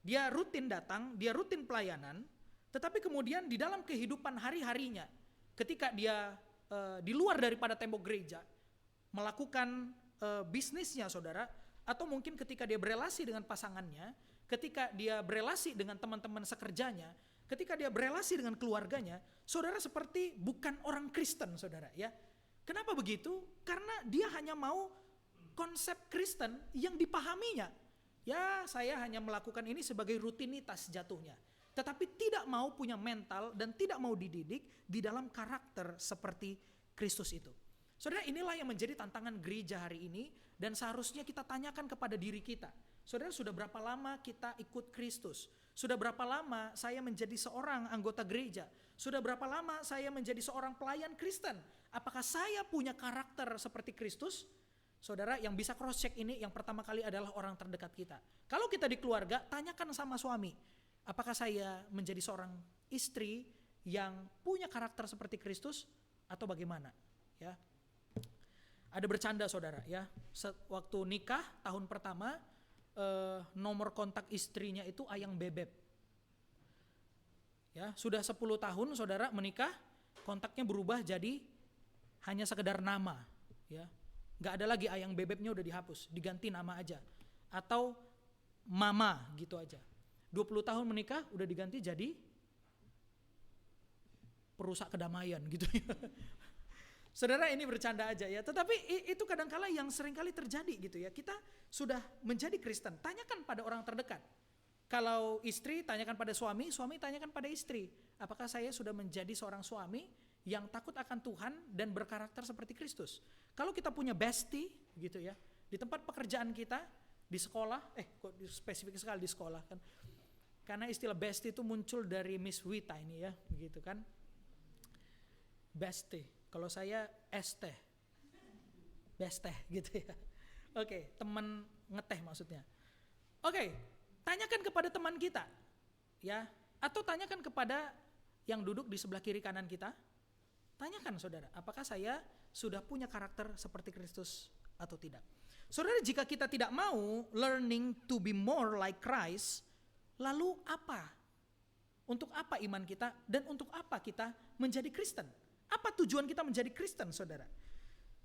dia rutin datang, dia rutin pelayanan, tetapi kemudian di dalam kehidupan hari-harinya, ketika dia di luar daripada tembok gereja, melakukan bisnisnya, saudara, atau mungkin ketika dia berelasi dengan pasangannya, ketika dia berelasi dengan teman-teman sekerjanya, ketika dia berelasi dengan keluarganya, saudara seperti bukan orang Kristen, saudara, ya. Kenapa begitu? Karena dia hanya mau konsep Kristen yang dipahaminya. Ya, saya hanya melakukan ini sebagai rutinitas jatuhnya. Tetapi tidak mau punya mental dan tidak mau dididik di dalam karakter seperti Kristus itu. Saudara, inilah yang menjadi tantangan gereja hari ini dan seharusnya kita tanyakan kepada diri kita. Saudara, sudah berapa lama kita ikut Kristus? Sudah berapa lama saya menjadi seorang anggota gereja? Sudah berapa lama saya menjadi seorang pelayan Kristen? Apakah saya punya karakter seperti Kristus? Saudara, yang bisa cross check ini yang pertama kali adalah orang terdekat kita. Kalau kita di keluarga, tanyakan sama suami, apakah saya menjadi seorang istri yang punya karakter seperti Kristus atau bagaimana? Ya. Ada bercanda saudara ya. Waktu nikah tahun pertama, nomor kontak istrinya itu Ayang Bebeb. Ya, sudah 10 tahun saudara menikah, kontaknya berubah jadi hanya sekedar nama, ya. Nggak ada lagi Ayang Bebebnya, udah dihapus, diganti nama aja. Atau Mama gitu aja. 20 tahun menikah udah diganti jadi perusak kedamaian gitu ya. Saudara, ini bercanda aja ya, tetapi itu kadangkala yang seringkali terjadi gitu ya. Kita sudah menjadi Kristen, tanyakan pada orang terdekat. Kalau istri, tanyakan pada suami, suami tanyakan pada istri. Apakah saya sudah menjadi seorang suami yang takut akan Tuhan dan berkarakter seperti Kristus? Kalau kita punya bestie gitu ya, di tempat pekerjaan kita, di sekolah, kok spesifik sekali di sekolah kan. Karena istilah bestie itu muncul dari Miss Wita ini ya, begitu kan. Bestie. Kalau saya teh, besteh gitu ya. Oke, teman ngeteh maksudnya. Oke, tanyakan kepada teman kita, ya, atau tanyakan kepada yang duduk di sebelah kiri kanan kita. Tanyakan saudara, apakah saya sudah punya karakter seperti Kristus atau tidak? Saudara, jika kita tidak mau learning to be more like Christ, lalu apa? Untuk apa iman kita dan untuk apa kita menjadi Kristen? Apa tujuan kita menjadi Kristen, saudara?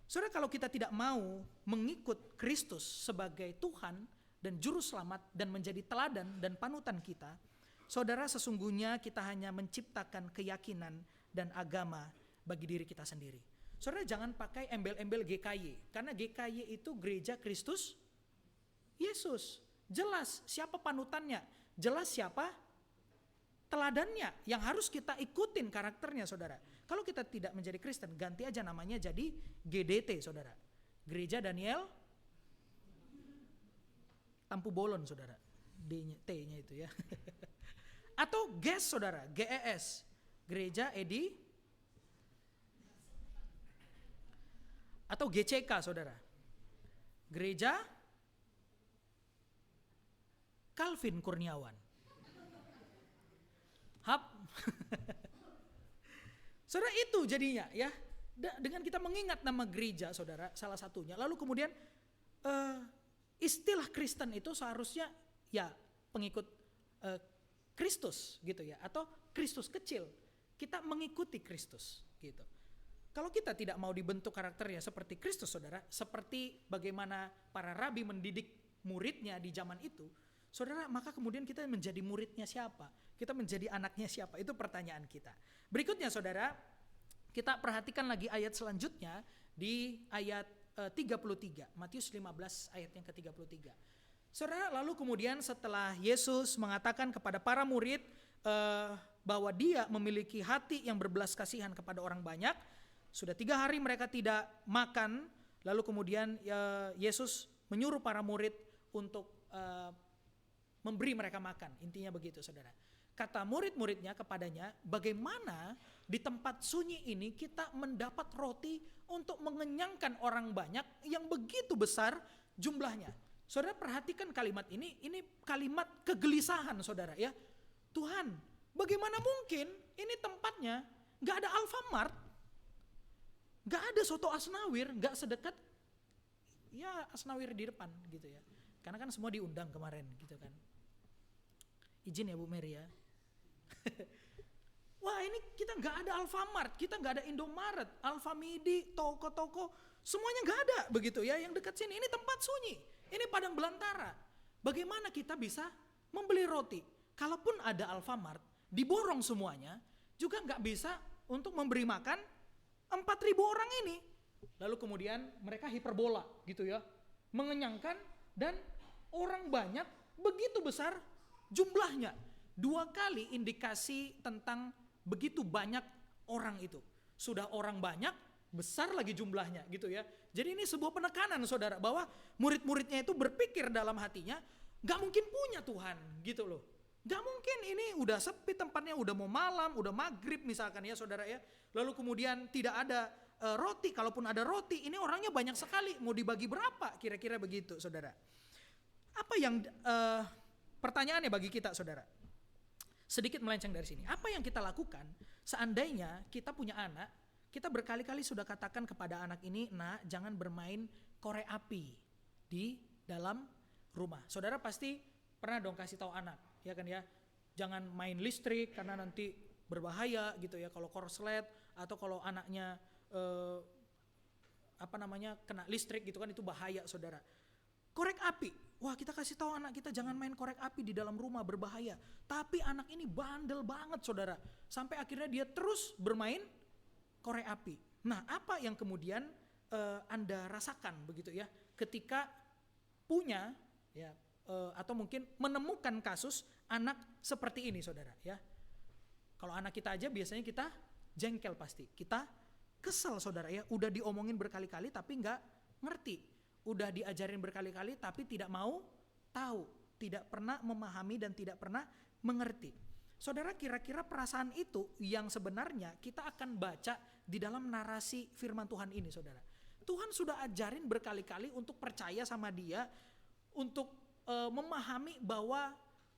Saudara, kalau kita tidak mau mengikut Kristus sebagai Tuhan dan Juru Selamat dan menjadi teladan dan panutan kita, saudara, sesungguhnya kita hanya menciptakan keyakinan dan agama bagi diri kita sendiri. Saudara, jangan pakai embel-embel GKY, karena GKY itu Gereja Kristus Yesus. Jelas siapa panutannya, jelas siapa teladannya yang harus kita ikutin karakternya, saudara. Kalau kita tidak menjadi Kristen, ganti aja namanya jadi GDT, saudara. Gereja Daniel Tampu Bolon, saudara. T-nya itu ya. Atau GES, saudara, GES. Gereja Edi. Atau GCK, saudara. Gereja Calvin Kurniawan. Hap. Saudara, itu jadinya ya. Dengan kita mengingat nama gereja, saudara, salah satunya. Lalu kemudian istilah Kristen itu seharusnya ya pengikut Kristus gitu ya, atau Kristus kecil. Kita mengikuti Kristus gitu. Kalau kita tidak mau dibentuk karakternya seperti Kristus, saudara, seperti bagaimana para rabi mendidik muridnya di zaman itu, saudara, maka kemudian kita menjadi muridnya siapa? Kita menjadi anaknya siapa? Itu pertanyaan kita. Berikutnya, saudara, kita perhatikan lagi ayat selanjutnya di ayat 33, Matius 15 ayat yang ke-33. Saudara, lalu kemudian setelah Yesus mengatakan kepada para murid bahwa dia memiliki hati yang berbelas kasihan kepada orang banyak, sudah 3 hari mereka tidak makan, lalu kemudian Yesus menyuruh para murid untuk memberi mereka makan. Intinya begitu, saudara. Kata murid-muridnya kepadanya, bagaimana di tempat sunyi ini kita mendapat roti untuk mengenyangkan orang banyak yang begitu besar jumlahnya. Saudara, perhatikan kalimat ini kalimat kegelisahan, saudara ya. Tuhan, bagaimana mungkin ini tempatnya gak ada Alfamart, gak ada soto Asnawir, gak sedekat ya Asnawir di depan gitu ya. Karena kan semua diundang kemarin gitu kan. Izin ya Bu Mary ya. Wah, ini kita gak ada Alfamart, kita gak ada Indomaret, Alfamidi, toko-toko, semuanya gak ada begitu ya yang dekat sini. Ini tempat sunyi, ini padang belantara. Bagaimana kita bisa membeli roti? Kalaupun ada Alfamart, diborong semuanya, juga gak bisa untuk memberi makan 4.000 orang ini. Lalu kemudian mereka hiperbola gitu ya, mengenyangkan dan orang banyak begitu besar jumlahnya. 2 kali indikasi tentang begitu banyak orang itu. Sudah orang banyak, besar lagi jumlahnya gitu ya. Jadi ini sebuah penekanan, saudara, bahwa murid-muridnya itu berpikir dalam hatinya, gak mungkin punya Tuhan gitu loh. Gak mungkin, ini udah sepi tempatnya, udah mau malam, udah maghrib misalkan ya saudara ya. Lalu kemudian tidak ada roti, kalaupun ada roti ini orangnya banyak sekali, mau dibagi berapa, kira-kira begitu saudara. Apa yang pertanyaannya bagi kita saudara, sedikit melenceng dari sini, apa yang kita lakukan seandainya kita punya anak, kita berkali-kali sudah katakan kepada anak ini, nak jangan bermain korek api di dalam rumah. Saudara pasti pernah dong kasih tahu anak, ya kan ya, jangan main listrik karena nanti berbahaya gitu ya, kalau korslet atau kalau anaknya kena listrik gitu kan, itu bahaya saudara. Korek api, wah kita kasih tahu anak kita jangan main korek api di dalam rumah, berbahaya. Tapi anak ini bandel banget saudara, sampai akhirnya dia terus bermain korek api. Nah apa yang kemudian Anda rasakan begitu ya, ketika punya ya atau mungkin menemukan kasus anak seperti ini saudara ya. Kalau anak kita aja biasanya kita jengkel, pasti kita kesel saudara ya, udah diomongin berkali-kali tapi nggak ngerti, udah diajarin berkali-kali tapi tidak mau tahu, tidak pernah memahami dan tidak pernah mengerti. Saudara, kira-kira perasaan itu yang sebenarnya kita akan baca di dalam narasi firman Tuhan ini saudara. Tuhan sudah ajarin berkali-kali untuk percaya sama Dia, untuk memahami bahwa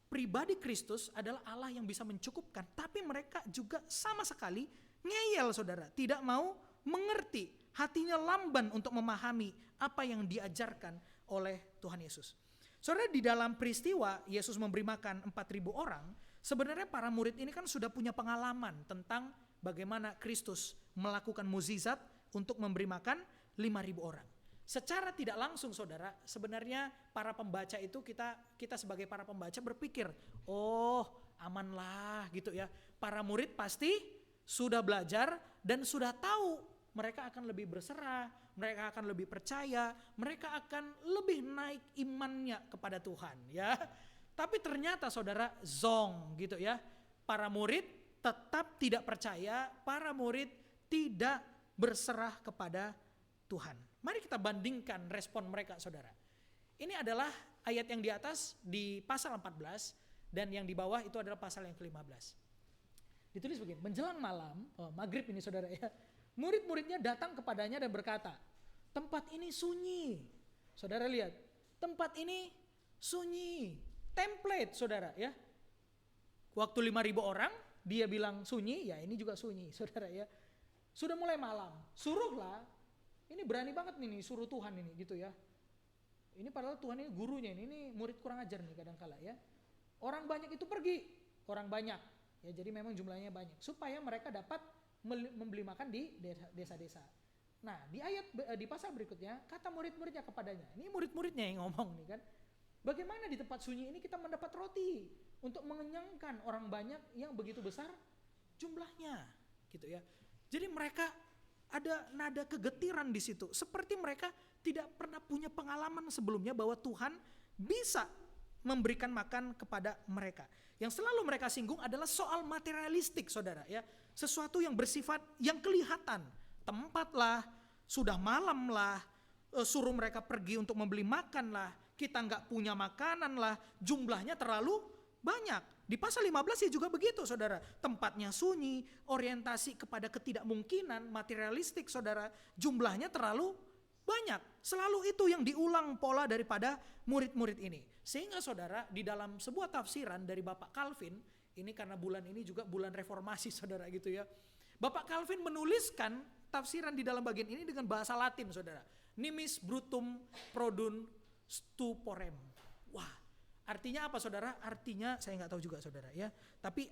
pribadi Kristus adalah Allah yang bisa mencukupkan, tapi mereka juga sama sekali ngeyel saudara, tidak mau mengerti, hatinya lamban untuk memahami apa yang diajarkan oleh Tuhan Yesus. Saudara, di dalam peristiwa Yesus memberi makan 4.000 orang, sebenarnya para murid ini kan sudah punya pengalaman tentang bagaimana Kristus melakukan mukjizat untuk memberi makan 5.000 orang. Secara tidak langsung saudara, sebenarnya para pembaca itu, kita sebagai para pembaca berpikir, oh amanlah gitu ya. Para murid pasti sudah belajar dan sudah tahu mereka akan lebih berserah, mereka akan lebih percaya, mereka akan lebih naik imannya kepada Tuhan ya. Tapi ternyata saudara zong gitu ya. Para murid tetap tidak percaya, para murid tidak berserah kepada Tuhan. Mari kita bandingkan respon mereka saudara. Ini adalah ayat yang di atas di pasal 14 dan yang di bawah itu adalah pasal yang ke-15. Ditulis begini, menjelang malam, maghrib ini saudara ya, murid-muridnya datang kepadanya dan berkata, tempat ini sunyi. Saudara lihat, tempat ini sunyi. Template saudara ya. Waktu 5.000 orang dia bilang sunyi, ya ini juga sunyi saudara ya. Sudah mulai malam, suruhlah. Ini berani banget nih suruh Tuhan ini gitu ya. Ini padahal Tuhan ini gurunya ini murid kurang ajar nih kadang-kala ya. Orang banyak itu pergi, orang banyak ya, jadi memang jumlahnya banyak supaya mereka dapat membeli makan di desa-desa. Nah di pasal berikutnya kata murid-muridnya kepadanya, ini murid-muridnya yang ngomong nih kan, bagaimana di tempat sunyi ini kita mendapat roti untuk mengenyangkan orang banyak yang begitu besar jumlahnya gitu ya. Jadi mereka ada nada kegetiran di situ, seperti mereka tidak pernah punya pengalaman sebelumnya bahwa Tuhan bisa memberikan makan kepada mereka. Yang selalu mereka singgung adalah soal materialistik saudara ya, sesuatu yang bersifat yang kelihatan, tempat lah, sudah malam lah, suruh mereka pergi untuk membeli makan lah, kita nggak punya makanan lah, jumlahnya terlalu banyak. Di pasal 15 ya juga begitu saudara, tempatnya sunyi, orientasi kepada ketidakmungkinan, materialistik saudara, jumlahnya terlalu banyak. Selalu itu yang diulang pola daripada murid-murid ini. Sehingga saudara di dalam sebuah tafsiran dari Bapak Calvin, ini karena bulan ini juga bulan reformasi saudara gitu ya. Bapak Calvin menuliskan tafsiran di dalam bagian ini dengan bahasa Latin saudara. Nimis brutum produn stuporem. Wah, artinya apa saudara? Artinya saya nggak tahu juga saudara ya. Tapi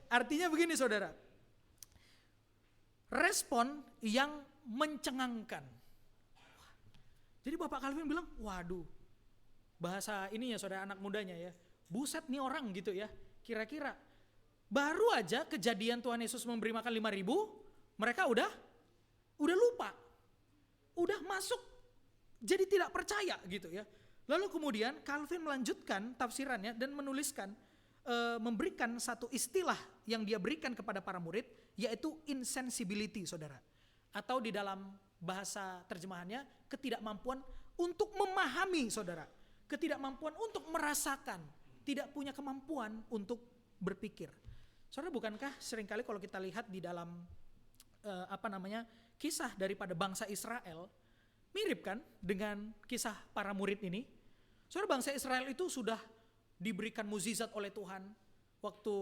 artinya begini saudara. Respon yang mencengangkan. Jadi Bapak Calvin bilang, waduh, bahasa ininya saudara anak mudanya ya, buset nih orang gitu ya. Kira-kira baru aja kejadian Tuhan Yesus memberi makan 5.000, mereka udah lupa, udah masuk jadi tidak percaya gitu ya. Lalu kemudian Calvin melanjutkan tafsirannya dan menuliskan, memberikan satu istilah yang dia berikan kepada para murid, yaitu insensibility saudara. Atau di dalam bahasa terjemahannya, ketidakmampuan untuk memahami saudara. Ketidakmampuan untuk merasakan. tidak punya kemampuan untuk berpikir. Saudara, bukankah seringkali kalau kita lihat di dalam kisah daripada bangsa Israel, mirip kan dengan kisah para murid ini? Saudara, bangsa Israel itu sudah diberikan mukjizat oleh Tuhan. Waktu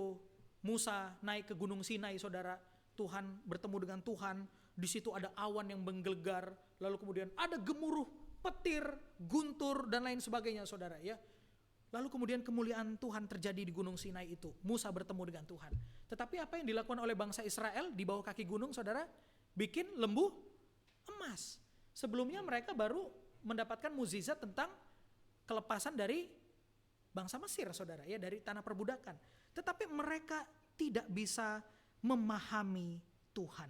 Musa naik ke Gunung Sinai, saudara, Tuhan bertemu dengan Tuhan. Di situ ada awan yang menggelegar, lalu kemudian ada gemuruh, petir, guntur dan lain sebagainya, saudara, ya. Lalu kemudian kemuliaan Tuhan terjadi di Gunung Sinai itu. Musa bertemu dengan Tuhan. Tetapi apa yang dilakukan oleh bangsa Israel di bawah kaki gunung, saudara? Bikin lembu emas. Sebelumnya mereka baru mendapatkan mukjizat tentang kelepasan dari bangsa Mesir, saudara, ya, dari tanah perbudakan. Tetapi mereka tidak bisa memahami Tuhan.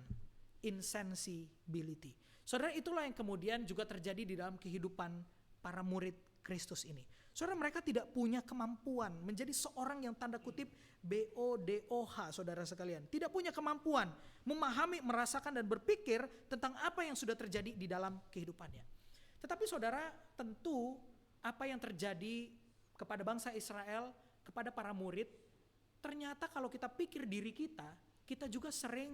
Insensibility. Saudara, itulah yang kemudian juga terjadi di dalam kehidupan para murid Kristus ini. Saudara, mereka tidak punya kemampuan menjadi seorang yang tanda kutip BODOH, saudara sekalian. Tidak punya kemampuan memahami, merasakan dan berpikir tentang apa yang sudah terjadi di dalam kehidupannya. Tetapi saudara, tentu apa yang terjadi kepada bangsa Israel, kepada para murid, ternyata kalau kita pikir diri kita, kita juga sering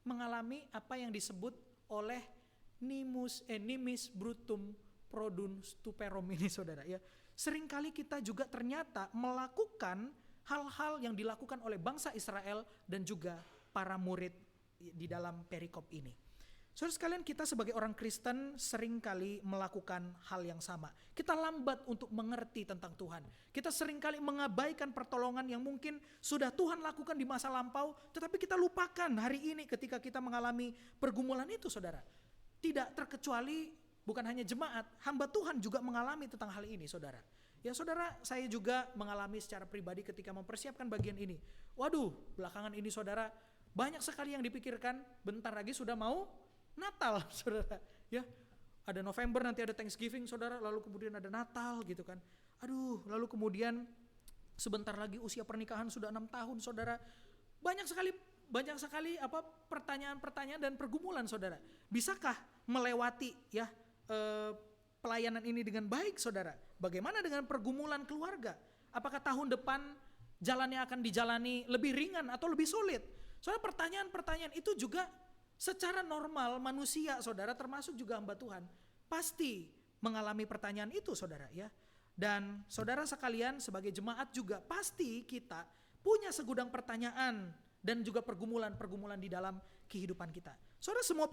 mengalami apa yang disebut oleh nimis brutum produn stuperum ini, saudara, ya. Seringkali kita juga ternyata melakukan hal-hal yang dilakukan oleh bangsa Israel dan juga para murid di dalam perikop ini. Saudara sekalian, kita sebagai orang Kristen seringkali melakukan hal yang sama. Kita lambat untuk mengerti tentang Tuhan. Kita seringkali mengabaikan pertolongan yang mungkin sudah Tuhan lakukan di masa lampau, tetapi kita lupakan hari ini ketika kita mengalami pergumulan itu, saudara. Tidak terkecuali bukan hanya jemaat, hamba Tuhan juga mengalami tentang hal ini, saudara. Ya saudara, saya juga mengalami secara pribadi ketika mempersiapkan bagian ini. Waduh, belakangan ini saudara, banyak sekali yang dipikirkan. Bentar lagi sudah mau Natal, saudara. Ya, ada November, nanti ada Thanksgiving, saudara. Lalu kemudian ada Natal, gitu kan. Aduh, lalu kemudian sebentar lagi usia pernikahan sudah 6 tahun, saudara. Banyak sekali pertanyaan-pertanyaan dan pergumulan, saudara. Bisakah melewati ya pelayanan ini dengan baik, saudara? Bagaimana dengan pergumulan keluarga? Apakah tahun depan jalannya akan dijalani lebih ringan atau lebih sulit? Soalnya pertanyaan-pertanyaan itu juga secara normal manusia, saudara, termasuk juga hamba Tuhan, pasti mengalami pertanyaan itu, saudara, ya. Dan saudara sekalian, sebagai jemaat juga pasti kita punya segudang pertanyaan dan juga pergumulan-pergumulan di dalam kehidupan kita. Saudara, semua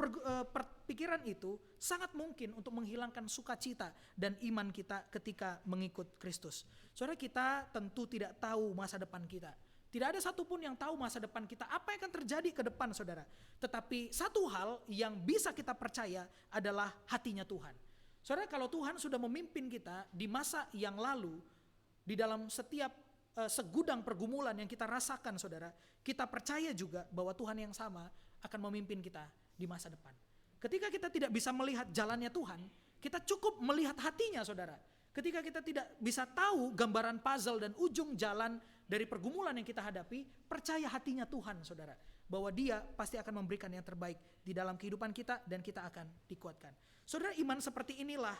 pikiran itu sangat mungkin untuk menghilangkan sukacita dan iman kita ketika mengikut Kristus. Saudara, kita tentu tidak tahu masa depan kita. Tidak ada satupun yang tahu masa depan kita, apa yang akan terjadi ke depan, saudara. Tetapi satu hal yang bisa kita percaya adalah hatinya Tuhan. Saudara, kalau Tuhan sudah memimpin kita di masa yang lalu, di dalam setiap segudang pergumulan yang kita rasakan, saudara, kita percaya juga bahwa Tuhan yang sama akan memimpin kita di masa depan. Ketika kita tidak bisa melihat jalannya Tuhan, kita cukup melihat hatinya, saudara. Ketika kita tidak bisa tahu gambaran puzzle dan ujung jalan dari pergumulan yang kita hadapi, percaya hatinya Tuhan, saudara, bahwa Dia pasti akan memberikan yang terbaik di dalam kehidupan kita dan kita akan dikuatkan. Saudara, iman seperti inilah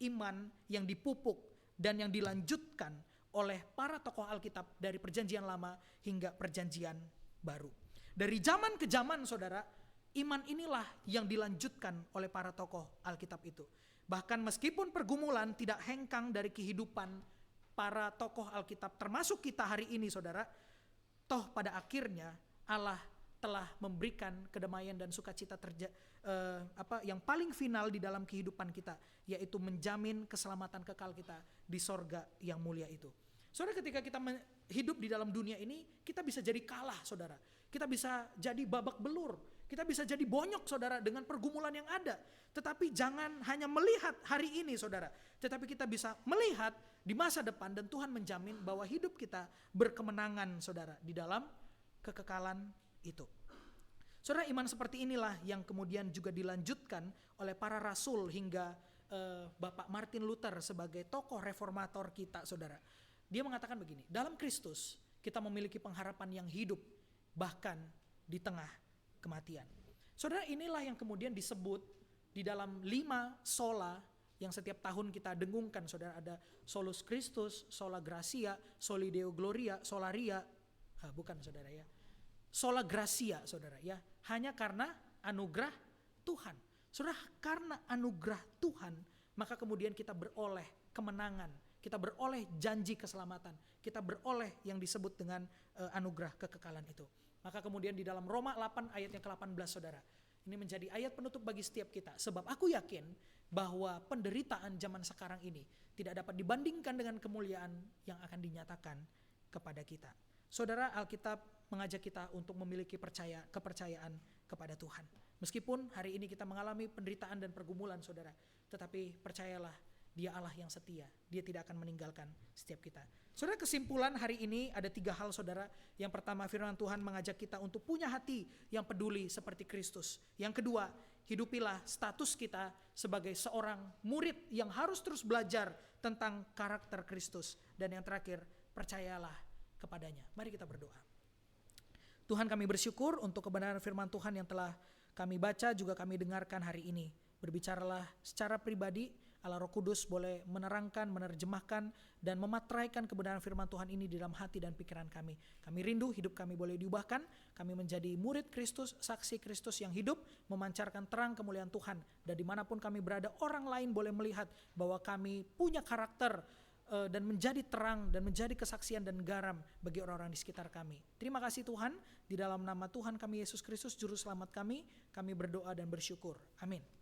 iman yang dipupuk dan yang dilanjutkan oleh para tokoh Alkitab dari perjanjian lama hingga perjanjian baru. Dari zaman ke zaman, saudara, iman inilah yang dilanjutkan oleh para tokoh Alkitab itu. Bahkan meskipun pergumulan tidak hengkang dari kehidupan para tokoh Alkitab, termasuk kita hari ini, saudara, toh pada akhirnya Allah telah memberikan kedamaian dan sukacita yang paling final di dalam kehidupan kita, yaitu menjamin keselamatan kekal kita di sorga yang mulia itu. Saudara, ketika kita hidup di dalam dunia ini, kita bisa jadi kalah, saudara. Kita bisa jadi babak belur. Kita bisa jadi bonyok, saudara, dengan pergumulan yang ada. Tetapi jangan hanya melihat hari ini, saudara. Tetapi kita bisa melihat di masa depan dan Tuhan menjamin bahwa hidup kita berkemenangan, saudara, di dalam kekekalan itu. Saudara, iman seperti inilah yang kemudian juga dilanjutkan oleh para rasul hingga Bapak Martin Luther sebagai tokoh reformator kita, saudara. Dia mengatakan begini, dalam Kristus kita memiliki pengharapan yang hidup bahkan di tengah kematian. Saudara, inilah yang kemudian disebut di dalam 5 sola yang setiap tahun kita dengungkan, saudara. Ada Solus Christus, Sola Gracia, Soli Deo Gloria, Solaria. Bukan, saudara ya. Sola Gracia, saudara ya. Hanya karena anugerah Tuhan. Saudara, karena anugerah Tuhan, maka kemudian kita beroleh kemenangan. Kita beroleh janji keselamatan. Kita beroleh yang disebut dengan anugerah kekekalan itu. Maka kemudian di dalam Roma 8 ayat yang ke-18, saudara. Ini menjadi ayat penutup bagi setiap kita. Sebab aku yakin bahwa penderitaan zaman sekarang ini tidak dapat dibandingkan dengan kemuliaan yang akan dinyatakan kepada kita. Saudara, Alkitab mengajak kita untuk memiliki kepercayaan kepada Tuhan. Meskipun hari ini kita mengalami penderitaan dan pergumulan, saudara, tetapi percayalah, Dia Allah yang setia. Dia tidak akan meninggalkan setiap kita. Saudara, kesimpulan hari ini ada 3 hal, saudara. Yang pertama, firman Tuhan mengajak kita untuk punya hati yang peduli seperti Kristus. Yang kedua, hidupilah status kita sebagai seorang murid yang harus terus belajar tentang karakter Kristus. Dan yang terakhir, percayalah kepadanya. Mari kita berdoa. Tuhan, kami bersyukur untuk kebenaran firman Tuhan yang telah kami baca, juga kami dengarkan hari ini. Berbicaralah secara pribadi, Allah Roh Kudus boleh menerangkan, menerjemahkan, dan memateraikan kebenaran firman Tuhan ini di dalam hati dan pikiran kami. Kami rindu hidup kami boleh diubahkan, kami menjadi murid Kristus, saksi Kristus yang hidup, memancarkan terang kemuliaan Tuhan. Dan dimanapun kami berada, orang lain boleh melihat bahwa kami punya karakter dan menjadi terang dan menjadi kesaksian dan garam bagi orang-orang di sekitar kami. Terima kasih Tuhan, di dalam nama Tuhan kami Yesus Kristus, Juru Selamat kami berdoa dan bersyukur. Amin.